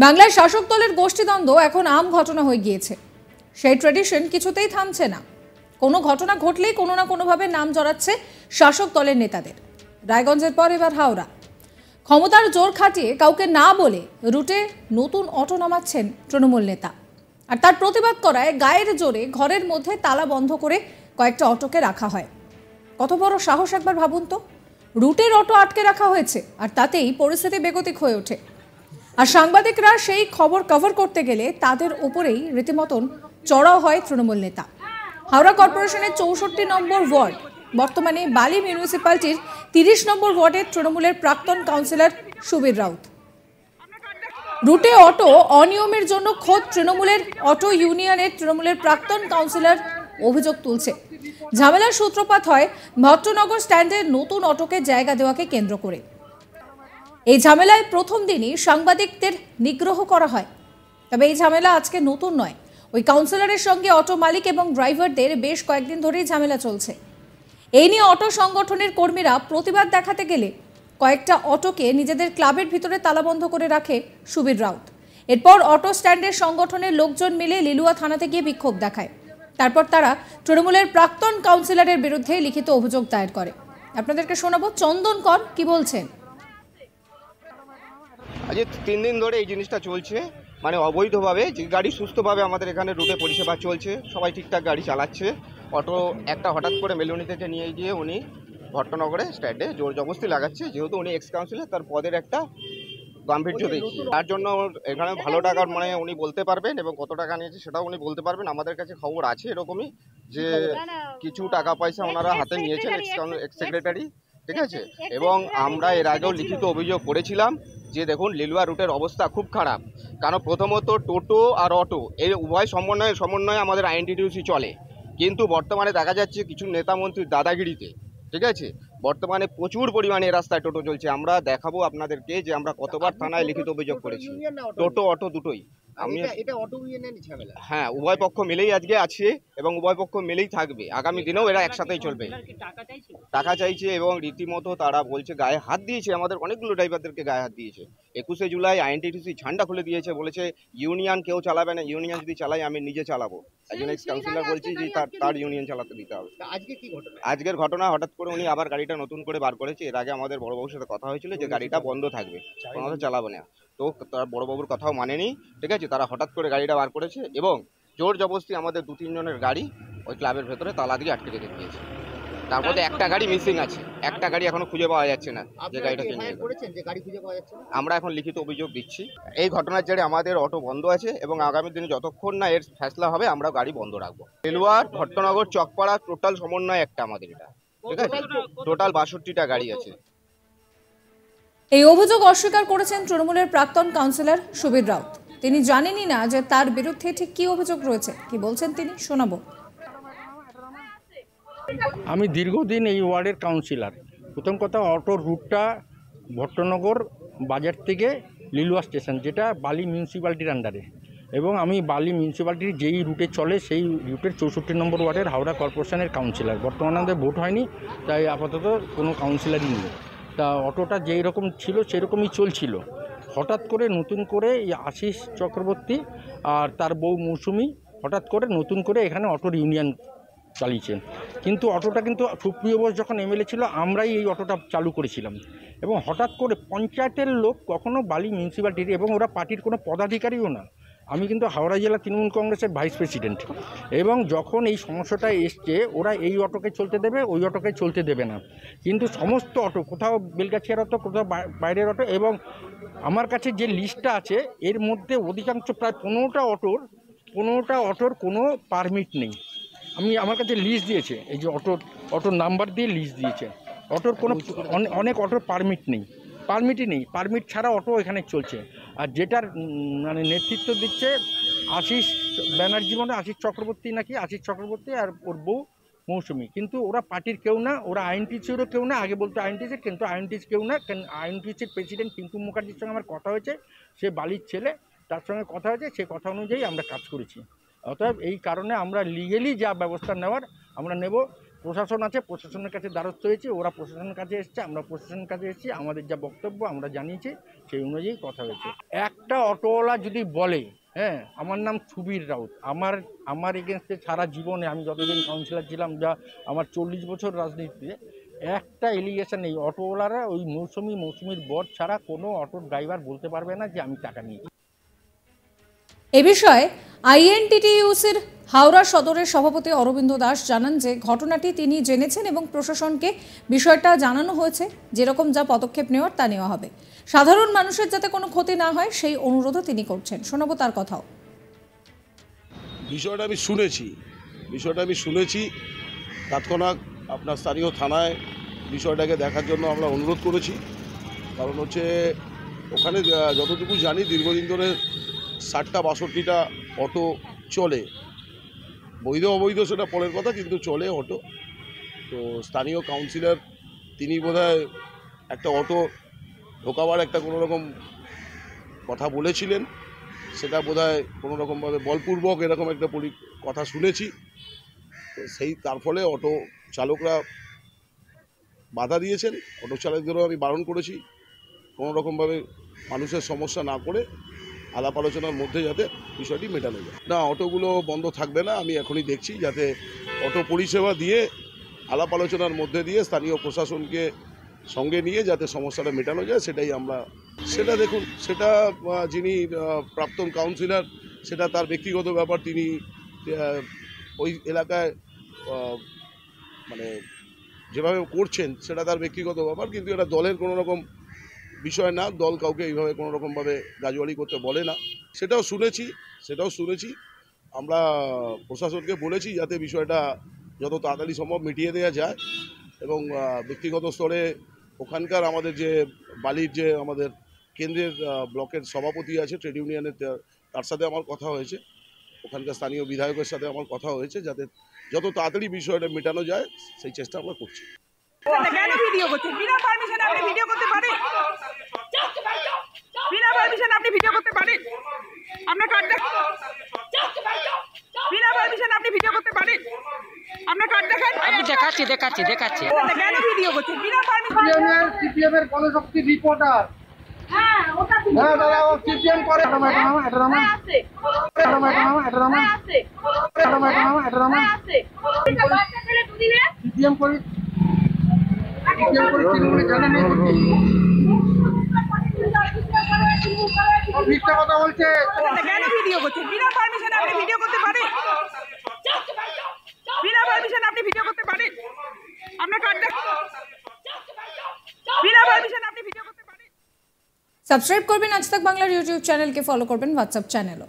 বাংলার শাসক দলের গোষ্ঠীদ্বন্দ্ব এখন আম ঘটনা হয়ে গিয়েছে। সেই ট্র্যাডিশন কিছুতেই থামছে না। কোনো ঘটনা ঘটলেই কোনো না কোনোভাবে নাম জড়াচ্ছে শাসক দলের নেতাদের। রায়গঞ্জের পর এবার হাওড়া। ক্ষমতার জোর খাটিয়ে কাউকে না বলে রুটে নতুন অটো নামাচ্ছেন তৃণমূল নেতা, আর তার প্রতিবাদ করায় গায়ের জোরে ঘরের মধ্যে তালা বন্ধ করে কয়েকটা অটোকে রাখা হয়। কত বড় সাহস একবার ভাবুন তো। রুটের অটো আটকে রাখা হয়েছে, আর তাতেই পরিস্থিতি বেগতিক হয়ে ওঠে। আর সাংবাদিকরা সেই খবর কভার করতে গেলে তাদের উপরেই রীতিমতন চড়াও হয় তৃণমূল নেতা। হাওড়া কর্পোরেশনের 64 নম্বর ওয়ার্ড, বর্তমানে বালি মিউনিসিপ্যালিটির 30 নম্বর ওয়ার্ডের তৃণমূলের প্রাক্তন কাউন্সিলর সুবীর রাউত। রুটে অটো অনিয়মের জন্য খোদ তৃণমূলের অটো ইউনিয়নের তৃণমূলের প্রাক্তন কাউন্সিলর অভিযোগ তুলছে। ঝামেলার সূত্রপাত হয় ভট্টনগর স্ট্যান্ডের নতুন অটোকে জায়গা দেওয়াকে কেন্দ্র করে। এই ঝামেলায় প্রথম দিনই সাংবাদিকদের নিগ্রহ করা হয়। তবে এই ঝামেলা আজকে নতুন নয়। ওই কাউন্সিলরের সঙ্গে অটো মালিক এবং ড্রাইভারদের বেশ কয়েকদিন ধরেই ঝামেলা চলছে। এই নিয়ে অটো সংগঠনের কর্মীরা প্রতিবাদ দেখাতে গেলে কয়েকটা অটোকে নিজেদের ক্লাবের ভিতরে তালাবন্ধ করে রাখে সুবীর রাউত। এরপর অটো স্ট্যান্ডের সংগঠনের লোকজন মিলে লিলুয়া থানাতে গিয়ে বিক্ষোভ দেখায়। তারপর তারা তৃণমূলের প্রাক্তন কাউন্সিলরের বিরুদ্ধে লিখিত অভিযোগ দায়ের করে। আপনাদেরকে শোনাবো চন্দন কর কি বলছেন। আজ 3 দিন ধরে এই জিনিসটা চলছে, মানে অবৈধভাবে যে গাড়ি সুস্থভাবে আমাদের এখানে রুটে পরিষেবা চলছে, সবাই ঠিকঠাক গাড়ি চালাচ্ছে। অটো একটা হঠাৎ করে মেলুনি থেকে নিয়ে গিয়ে উনি ভট্টনগরে স্ট্যান্ডে জোর জবরদস্তি লাগাচ্ছে, যেহেতু উনি এক্স কাউন্সিলর, তার পদের একটা গাম্ভীর্য দেখি। তার জন্য এখানে ভালো টাকার মানে উনি বলতে পারবেন, এবং কত টাকা নিয়েছে সেটাও উনি বলতে পারবেন। আমাদের কাছে খবর আছে এরকমই যে কিছু টাকা পয়সা ওনারা হাতে নিয়েছেন এক্স সেক্রেটারি, ঠিক আছে। এবং আমরা এর আগেও লিখিত অভিযোগ করেছিলাম যে দেখুন লিলুয়া রুটের অবস্থা খুব খারাপ, কারণ প্রথমত টোটো আর অটো এই উভয় সমন্বয়ে আমাদের আইএনটিটিউসি চলে, কিন্তু বর্তমানে দেখা যাচ্ছে কিছু নেতা মন্ত্রীর দাদাগিরিতে, ঠিক আছে, বর্তমানে প্রচুর পরিমাণে রাস্তায় টোটো চলছে। আমরা দেখাবো আপনাদেরকে যে আমরা কতবার থানায় লিখিত অভিযোগ করেছি। টোটো অটো দুটোই। হ্যাঁ, উভয় পক্ষ মিলেই আজকে আছে এবং উভয় পক্ষ মিলেই থাকবে। আগামী দিনেও এরা একসাথেই চলবে। টাকা চাইছে এবং রীতিমতো তারা বলছে গায়ে হাত দিয়েছে, আমাদের অনেকগুলো ড্রাইভারদেরকে গায়ে হাত দিয়েছে। 21শে জুলাই আইএনটিটিউসি ঝান্ডা খুলে দিয়েছে, বলেছে ইউনিয়ন কেউ চালাবে না, ইউনিয়ন যদি চালাই আমি নিজে চালাবো। একজন এক্স কাউন্সিলর বলছি যে তার ইউনিয়ন চালাতে দিতে হবে। আজকের ঘটনা হঠাৎ করে উনি আবার গাড়িটা নতুন করে বার করেছে। এর আগে আমাদের বড়বাবুর সাথে কথা হয়েছিল যে গাড়িটা বন্ধ থাকবে, কোনো চালাবে না, তো তার বড়বাবুর কথাও মানেনি, ঠিক আছে। তারা হঠাৎ করে গাড়িটা বার করেছে এবং জোর জবরদস্তি আমাদের 2-3 জনের গাড়ি ওই ক্লাবের ভেতরে তালা দিয়ে আটকে রেখে দিয়েছে। তার মধ্যে একটা গাড়ি মিসিং আছে, একটা গাড়ি এখনো খুঁজে পাওয়া যাচ্ছে না, যে গাড়িটা আমরা এখন লিখিত অভিযোগ দিচ্ছি। এই ঘটনার জেরে আমাদের অটো বন্ধ আছে এবং আগামী দিনে যতক্ষণ না এর ফেসলা হবে আমরা গাড়ি বন্ধ রাখবো। রেলওয়ার ভট্টনগর চকপাড়া টোটাল সমন্বয় একটা আমাদের, এটা ঠিক আছে, টোটাল 62টা গাড়ি আছে। এই অভিযোগ অস্বীকার করেছেন তৃণমূলের প্রাক্তন কাউন্সিলর সুবীর রাউত। তিনি জানেনই না যে তার বিরুদ্ধে ঠিক কি অভিযোগ রয়েছে। কি বলছেন তিনি, শোনাবো। আমি দীর্ঘদিন এই ওয়ার্ডের কাউন্সিলর। প্রথম কথা, অটোর রুটটা ভট্টনগর বাজার থেকে লিলুয়া স্টেশন, যেটা বালি মিউনিসিপ্যালিটির আন্ডারে, এবং আমি বালি মিউনিসিপ্যালিটির যেই রুটে চলে সেই রুটের 64 নম্বর ওয়ার্ডের হাওড়া কর্পোরেশনের কাউন্সিলর। বর্তমানে আমাদের ভোট হয়নি, তাই আপাতত কোনো কাউন্সিলরই নেই। তা অটোটা যেই রকম ছিল সেরকমই চলছিল। হঠাৎ করে নতুন করে এই আশিস চক্রবর্তী আর তার বউ মৌসুমি হঠাৎ করে নতুন করে এখানে অটোর ইউনিয়ন চালিয়েছেন। কিন্তু অটোটা কিন্তু সুপ্রিয় বোস যখন এমএলএ ছিল আমরাই এই অটোটা চালু করেছিলাম, এবং হঠাৎ করে পঞ্চায়েতের লোক, কখনো বালি মিউনিসিপ্যালিটির, এবং ওরা পার্টির কোনো পদাধিকারীও না। আমি কিন্তু হাওড়া জেলা তৃণমূল কংগ্রেসের ভাইস প্রেসিডেন্ট, এবং যখন এই সমস্যাটা এসছে ওরা এই অটোকে চলতে দেবে, ওই অটোকে চলতে দেবে না। কিন্তু সমস্ত অটো, কোথাও বেলগাছিয়ার অটো, কোথাও বাইরের অটো, এবং আমার কাছে যে লিস্টটা আছে এর মধ্যে অধিকাংশ প্রায় 15টা অটোর কোনো পারমিট নেই। আমার কাছে লিস্ট দিয়েছে, এই যে অটোর নাম্বার দিয়ে লিস্ট দিয়েছে। অটোর কোনো অনেক অটোর পারমিটই নেই, পারমিট ছাড়া অটো এখানে চলছে। আর যেটার মানে নেতৃত্ব দিচ্ছে আশিস ব্যানার্জি, মানে আশিস চক্রবর্তী আর ওর বউ মৌসুমি। কিন্তু ওরা পার্টির কেউ না, ওরা আইএনটিসিরও কেউ না। আগে বলতো আইএনটিসির, কিন্তু আইএনটিসি কেউ না। আইএনটিসির প্রেসিডেন্ট পিন্টু মুখার্জির সঙ্গে আমার কথা হয়েছে, সে বালির ছেলে, তার সঙ্গে কথা হয়েছে, সে কথা অনুযায়ী আমরা কাজ করেছি। অতএব এই কারণে আমরা লিগেলি যা ব্যবস্থা নেওয়ার আমরা নেব। প্রশাসন আছে, প্রশাসনের কাছে দ্বারস্থ হয়েছে, ওরা প্রশাসনের কাছে এসছে, আমরা প্রশাসনের কাছে এসেছি, আমাদের যা বক্তব্য আমরা জানিয়েছি সেই অনুযায়ী কথা হয়েছে। একটা অটোওয়ালা যদি বলে, হ্যাঁ আমার নাম সুবীর রাউত, আমার এগেনস্টে সারা জীবনে আমি যতদিন কাউন্সিলর ছিলাম, যা আমার 40 বছর রাজনীতিতে, একটা এলিগেশন নেই। অটোওয়ালারা ওই মৌসুমীর বর ছাড়া কোনো অটো ড্রাইভার বলতে পারবে না যে আমি টাকা নিয়েছি। এ বিষয়ে আইএনটিটিইউসির হাওড়া সদরের সভাপতি অরবিন্দ দাস জানান যে ঘটনাটি তিনি জেনেছেন এবং প্রশাসনকে বিষয়টা জানানো হয়েছে, যেরকম যা পদক্ষেপ নেওয়ার তা নেওয়া হবে। সাধারণ মানুষের যাতে কোনো ক্ষতি না হয় সেই অনুরোধও তিনি করছেন। শোনাবো তার কথাও। বিষয়টা আমি শুনেছি তৎক্ষণাৎ আপনার স্থানীয় থানায় বিষয়টাকে দেখার জন্য আমরা অনুরোধ করেছি। কারণ হচ্ছে ওখানে যতটুকু জানি দীর্ঘদিন ধরে 60-62টা অটো চলে, বৈধ অবৈধ সেটা পরের কথা, কিন্তু চলে অটো। তো স্থানীয় কাউন্সিলর তিনি বোধহয় একটা অটো ঢোকাবার একটা কোনোরকম কথা বলেছিলেন, সেটা বোধহয় কোনোরকমভাবে বলপূর্বক এরকম একটা কথা শুনেছি। তো তার ফলে অটো চালকরা বাধা দিয়েছেন। অটো চালকদেরও আমি বারণ করেছি কোনোরকমভাবে মানুষের সমস্যা না করে আলাপ আলোচনার মধ্যে যাতে বিষয়টি মেটানো যায়। না, অটোগুলো বন্ধ থাকবে না। আমি এখনই দেখছি যাতে অটো পরিষেবা দিয়ে আলাপ আলোচনার মধ্যে দিয়ে স্থানীয় প্রশাসনকে সঙ্গে নিয়ে যাতে সমস্যাটা মেটানো যায়, সেটা দেখুন, সেটা যিনি প্রাক্তন কাউন্সিলর সেটা তার ব্যক্তিগত ব্যাপার। তিনি ওই এলাকায় মানে যেভাবে করছেন সেটা তার ব্যক্তিগত ব্যাপার, কিন্তু এটা দলের কোনো রকম বিষয় না। দল কাউকে এইভাবে কোনো রকমভাবে গাজওয়ালি করতে বলে না। সেটাও শুনেছি। আমরা প্রশাসনকে বলেছি যাতে বিষয়টা যত তাড়াতাড়ি সম্ভব মিটিয়ে দেওয়া যায়, এবং ব্যক্তিগত স্তরে ওখানকার আমাদের যে বালির যে আমাদের কেন্দ্রের ব্লকের সভাপতি আছে ট্রেড ইউনিয়নের, তার সাথে আমার কথা হয়েছে, ওখানকার স্থানীয় বিধায়কের সাথে আমার কথা হয়েছে, যাতে যত তাড়াতাড়ি বিষয়টা মেটানো যায় সেই চেষ্টা আমরা করছি। কেন ভিডিও করছেন? বিনা পারমিশনে আপনি ভিডিও করতে পারেন? বিনা পারমিশনে আপনি ভিডিও করতে পারেন? আপনার কার্ড দেখান। বিনা পারমিশনে আপনি ভিডিও করতে পারেন? আপনার কার্ড দেখান। আমি দেখাচ্ছি। কেন ভিডিও করছেন? বিনা পারমিশনে। সিপিএম এর গণশক্তি রিপোর্টার। হ্যাঁ দাদা, ও সিপিএম করে। এটা সিপিএম করে তৃণমূলে জানে নেই, মিথ্যা কথা বলছে। কেন ভিডিও করছেন? বিনা পারমিশনে আপনি ভিডিও করতে পারেন? বিনা পারমিশনে আপনি ভিডিও করতে পারেন? আপনার কার্ড দেখান। বিনা পারমিশনে আপনি ভিডিও করতে পারেন? সাবস্ক্রাইব করবেন আজ তাক বাংলার ইউটিউব চ্যানেলকে, ফলো করবেন হোয়াটসঅ্যাপ চ্যানেলও।